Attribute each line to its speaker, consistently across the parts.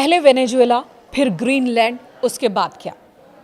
Speaker 1: पहले वेनेजुएला, फिर ग्रीनलैंड, उसके बाद क्या?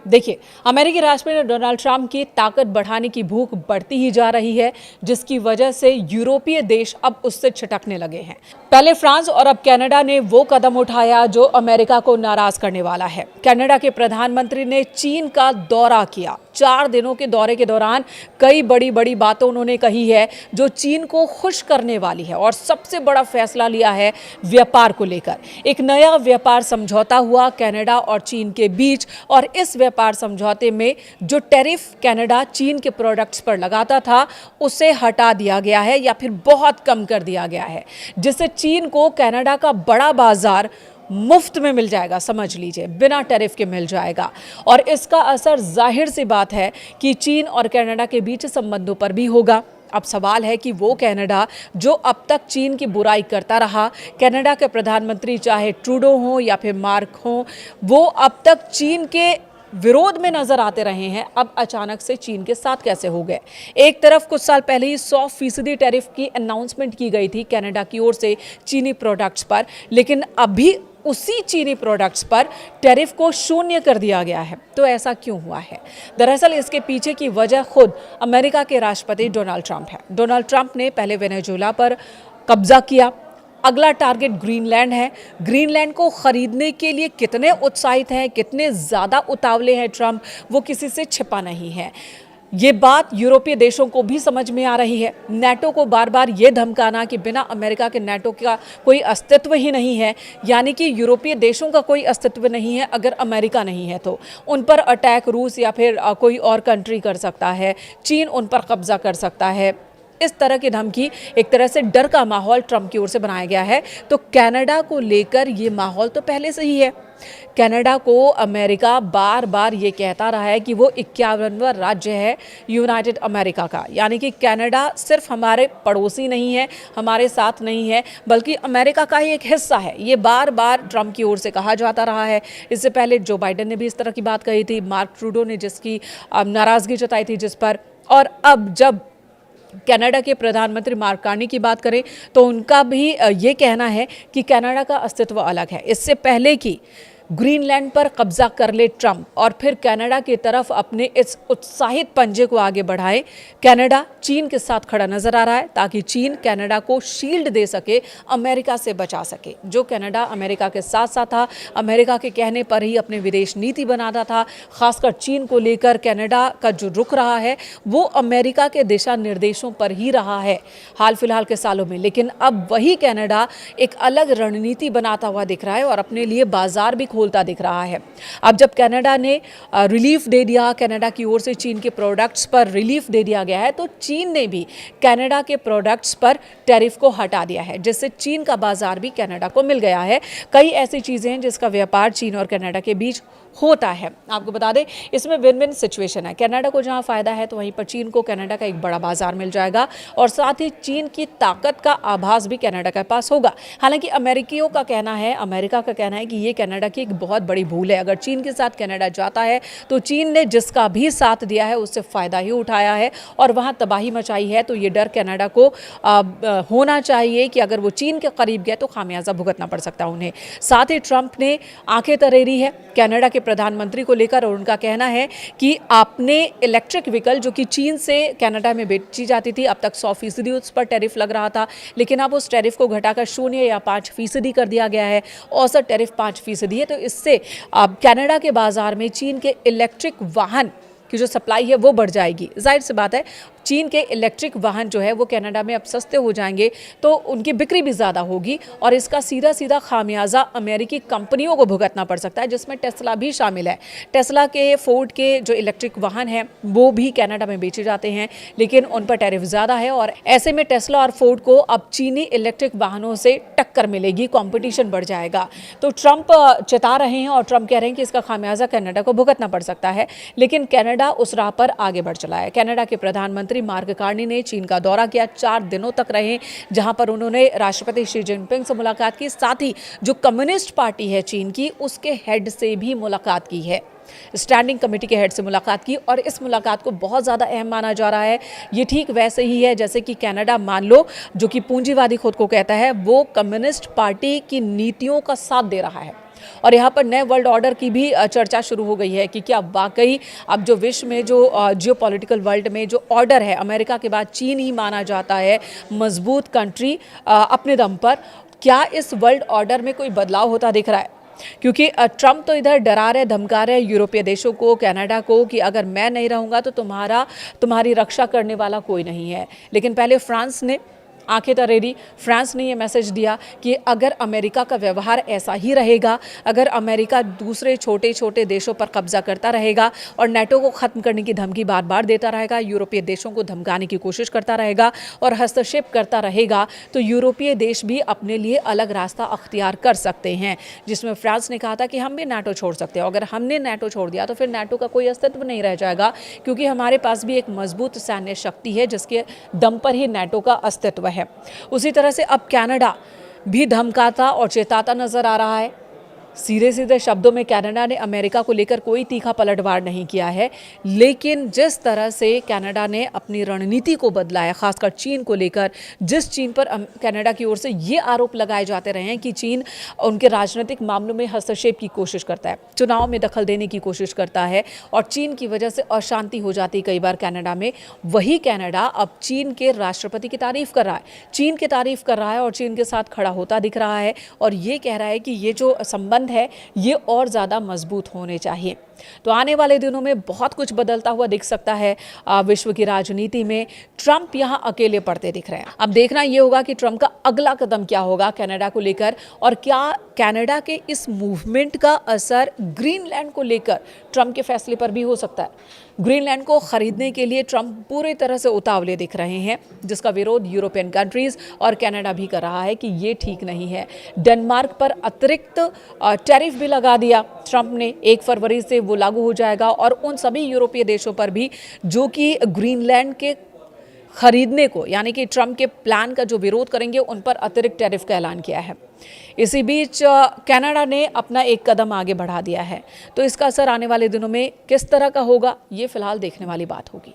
Speaker 1: देखिए, अमेरिकी राष्ट्रपति डोनाल्ड ट्रंप की ताकत बढ़ाने की भूख बढ़ती ही जा रही है, जिसकी वजह से यूरोपीय देश अब उससे छिटकने लगे हैं। पहले फ्रांस और अब कनाडा ने वो कदम उठाया जो अमेरिका को नाराज करने वाला है। कनाडा के प्रधानमंत्री ने चीन का दौरा किया। 4 दिनों के दौरे के दौरान कई बड़ी बड़ी बातें उन्होंने कही है जो चीन को खुश करने वाली है, और सबसे बड़ा फैसला लिया है व्यापार को लेकर। एक नया व्यापार समझौता हुआ कनाडा और चीन के बीच, और इस व्यापार समझौते में जो टैरिफ कनाडा चीन के प्रोडक्ट्स पर लगाता था उसे हटा दिया गया है या फिर बहुत कम कर दिया गया है, जिससे चीन को कनाडा का बड़ा बाजार मुफ्त में मिल जाएगा। समझ लीजिए, बिना टैरिफ के मिल जाएगा। और इसका असर जाहिर सी बात है कि चीन और कनाडा के बीच संबंधों पर भी होगा। अब सवाल है कि वो कनाडा जो अब तक चीन की बुराई करता रहा, कनाडा के प्रधानमंत्री चाहे ट्रूडो हो या फिर मार्क हो, वो अब तक चीन के विरोध में नजर आते रहे हैं, अब अचानक से चीन के साथ कैसे हो गए? एक तरफ कुछ साल पहले ही 100% टैरिफ की अनाउंसमेंट की गई थी कनाडा की ओर से चीनी प्रोडक्ट्स पर, लेकिन अभी उसी चीनी प्रोडक्ट्स पर टैरिफ को शून्य कर दिया गया है। तो ऐसा क्यों हुआ है? दरअसल इसके पीछे की वजह खुद अमेरिका के राष्ट्रपति डोनाल्ड ट्रंप है। डोनाल्ड ट्रंप ने पहले वेनेजुएला पर कब्जा किया, अगला टारगेट ग्रीनलैंड है। ग्रीनलैंड को खरीदने के लिए कितने उत्साहित हैं, कितने ज़्यादा उतावले हैं ट्रंप, वो किसी से छिपा नहीं है। ये बात यूरोपीय देशों को भी समझ में आ रही है। नाटो को बार बार ये धमकाना कि बिना अमेरिका के नाटो का कोई अस्तित्व ही नहीं है, यानी कि यूरोपीय देशों का कोई अस्तित्व नहीं है अगर अमेरिका नहीं है तो। उन पर अटैक रूस या फिर कोई और कंट्री कर सकता है, चीन उन पर कब्जा कर सकता है। इस तरह की धमकी, एक तरह से डर का माहौल ट्रंप की ओर से बनाया गया है। तो कनाडा को लेकर ये माहौल तो पहले से ही है। कनाडा को अमेरिका बार बार ये कहता रहा है कि वो 51वां राज्य है यूनाइटेड अमेरिका का, यानी कि कनाडा सिर्फ हमारे पड़ोसी नहीं है, हमारे साथ नहीं है, बल्कि अमेरिका का ही एक हिस्सा है। ये बार बार ट्रंप की ओर से कहा जाता रहा है। इससे पहले जो बाइडेन ने भी इस तरह की बात कही थी, मार्क ट्रूडो ने जिसकी नाराज़गी जताई थी जिस पर, और अब जब कनाडा के प्रधानमंत्री मार्क कार्नी की बात करें तो उनका भी ये कहना है कि कनाडा का अस्तित्व अलग है। इससे पहले कि ग्रीनलैंड पर कब्जा कर ले ट्रंप और फिर कनाडा की तरफ अपने इस उत्साहित पंजे को आगे बढ़ाए, कनाडा चीन के साथ खड़ा नजर आ रहा है ताकि चीन कनाडा को शील्ड दे सके, अमेरिका से बचा सके। जो कनाडा अमेरिका के साथ साथ था, अमेरिका के कहने पर ही अपने विदेश नीति बनाता था, खासकर चीन को लेकर कनाडा का जो रुख रहा है वो अमेरिका के दिशा निर्देशों पर ही रहा है हाल फिलहाल के सालों में। लेकिन अब वही कनाडा एक अलग रणनीति बनाता हुआ दिख रहा है और अपने लिए बाजार भी खोलता दिख रहा है। अब जब कनाडा ने रिलीफ दे दिया, कनाडा की ओर से चीन के प्रोडक्ट्स पर रिलीफ दे दिया गया है, तो चीन ने भी कनाडा के प्रोडक्ट्स पर टैरिफ को हटा दिया है, जिससे चीन का बाजार भी कनाडा को मिल गया है। कई ऐसी चीजें हैं जिसका व्यापार चीन और कनाडा के बीच होता है। आपको बता दें, इसमें विन विन सिचुएशन है। कनाडा को जहां फायदा है तो वहीं पर चीन को कनाडा का एक बड़ा बाजार मिल जाएगा, और साथ ही चीन की ताकत का आभास भी कनाडा के पास होगा। हालांकि अमेरिकियों का कहना है, अमेरिका का कहना है कि ये कनाडा की एक बहुत बड़ी भूल है। अगर चीन के साथ कनाडा जाता है तो चीन ने जिसका भी साथ दिया है उससे फायदा ही उठाया है और वहां तबाही मचाई है। तो ये डर कनाडा को होना चाहिए कि अगर वो चीन के करीब गए तो खामियाजा भुगतना पड़ सकता है उन्हें। साथ ही ट्रंप ने आंखें तरेरी है कनाडा के प्रधानमंत्री को लेकर, और उनका कहना है कि आपने इलेक्ट्रिक व्हीकल जो कि चीन से कनाडा में बेची जाती थी, अब तक 100% उस पर टैरिफ लग रहा था, लेकिन अब उस टैरिफ को घटाकर 0 या 5% कर दिया गया है। औसत टैरिफ 5% है। तो इससे अब कनाडा के बाजार में चीन के इलेक्ट्रिक वाहन की जो सप्लाई है वो बढ़ जाएगी। जाहिर सी बात है, चीन के इलेक्ट्रिक वाहन जो है वो कनाडा में अब सस्ते हो जाएंगे तो उनकी बिक्री भी ज़्यादा होगी, और इसका सीधा सीधा खामियाजा अमेरिकी कंपनियों को भुगतना पड़ सकता है, जिसमें टेस्ला भी शामिल है। टेस्ला के, फोर्ड के जो इलेक्ट्रिक वाहन हैं वो भी कनाडा में बेचे जाते हैं, लेकिन उन पर टैरिफ ज़्यादा है, और ऐसे में टेस्ला और फोर्ड को अब चीनी इलेक्ट्रिक वाहनों से टक्कर मिलेगी, कॉम्पिटिशन बढ़ जाएगा। तो ट्रंप चेता रहे हैं और ट्रंप कह रहे हैं कि इसका खामियाजा कनाडा को भुगतना पड़ सकता है, लेकिन कनाडा उस राह पर आगे बढ़ चला है। कनाडा के प्रधानमंत्री मार्क कार्नी ने चीन का दौरा किया, 4 दिनों तक रहे, जहां पर उन्होंने राष्ट्रपति शी जिनपिंग से मुलाकात की, साथ ही जो कम्युनिस्ट पार्टी है चीन की उसके हेड से भी मुलाकात की है, स्टैंडिंग कमेटी के हेड से मुलाकात की, और इस मुलाकात को बहुत ज़्यादा अहम माना जा रहा है। ये ठीक वैसे ही है जैसे कि कनाडा, मान लो, जो कि पूंजीवादी खुद को कहता है, वो कम्युनिस्ट पार्टी की नीतियों का साथ दे रहा है और यहाँ पर नए वर्ल्ड ऑर्डर की भी चर्चा शुरू हो गई है कि क्या वाकई अब जो विश्व में जो जियोपॉलिटिकल वर्ल्ड में जो ऑर्डर है, अमेरिका के बाद चीन ही माना जाता है मजबूत कंट्री अपने दम पर, क्या इस वर्ल्ड ऑर्डर में कोई बदलाव होता दिख रहा है? क्योंकि ट्रंप तो इधर डरा रहे, धमका रहे यूरोपीय देशों को, कनाडा को कि अगर मैं नहीं रहूँगा तो तुम्हारी रक्षा करने वाला कोई नहीं है। लेकिन पहले फ्रांस ने आंखें तरेरी, फ्रांस ने ये मैसेज दिया कि अगर अमेरिका का व्यवहार ऐसा ही रहेगा, अगर अमेरिका दूसरे छोटे छोटे देशों पर कब्जा करता रहेगा और नेटो को ख़त्म करने की धमकी बार बार देता रहेगा, यूरोपीय देशों को धमकाने की कोशिश करता रहेगा और हस्तक्षेप करता रहेगा, तो यूरोपीय देश भी अपने लिए अलग रास्ता अख्तियार कर सकते हैं। जिसमें फ्रांस ने कहा था कि हम भी नेटो छोड़ सकते हैं। अगर हमने नेटो छोड़ दिया तो फिर नेटो का कोई अस्तित्व नहीं रह जाएगा, क्योंकि हमारे पास भी एक मजबूत सैन्य शक्ति है जिसके दम पर ही नेटो का अस्तित्व है। उसी तरह से अब कनाडा भी धमकाता और चेताता नजर आ रहा है। सीधे सीधे शब्दों में कनाडा ने अमेरिका को लेकर कोई तीखा पलटवार नहीं किया है, लेकिन जिस तरह से कनाडा ने अपनी रणनीति को बदला है, खासकर चीन को लेकर, जिस चीन पर कनाडा की ओर से ये आरोप लगाए जाते रहे हैं कि चीन उनके राजनीतिक मामलों में हस्तक्षेप की कोशिश करता है, चुनाव में दखल देने की कोशिश करता है और चीन की वजह से अशांति हो जाती कई बार कनाडा में। वही कनाडा अब चीन के राष्ट्रपति की तारीफ कर रहा है, चीन की तारीफ कर रहा है और चीन के साथ खड़ा होता दिख रहा है और ये कह रहा है कि ये जो संबंध है ये और ज़्यादा मजबूत होने चाहिए। तो आने वाले दिनों में बहुत कुछ बदलता हुआ दिख सकता है विश्व की राजनीति में। ट्रंप यहाँ अकेले पड़ते दिख रहे हैं। अब देखना ये होगा कि ट्रंप का अगला कदम क्या होगा कनाडा को लेकर, और क्या कनाडा के इस मूवमेंट का असर ग्रीनलैंड को लेकर ट्रंप के फैसले पर भी हो सकता है। ग्रीनलैंड को खरीदने के लिए ट्रंप पूरी तरह से उतावले दिख रहे हैं, जिसका विरोध यूरोपियन कंट्रीज और कनाडा भी कर रहा है कि ये ठीक नहीं है। डेनमार्क पर अतिरिक्त टैरिफ भी लगा दिया ट्रंप ने, 1 फरवरी से वो लागू हो जाएगा और उन सभी यूरोपीय देशों पर भी जो कि ग्रीनलैंड के खरीदने को, यानी कि ट्रंप के प्लान का जो विरोध करेंगे, उन पर अतिरिक्त टैरिफ का ऐलान किया है। इसी बीच कनाडा ने अपना एक कदम आगे बढ़ा दिया है, तो इसका असर आने वाले दिनों में किस तरह का होगा, ये फिलहाल देखने वाली बात होगी।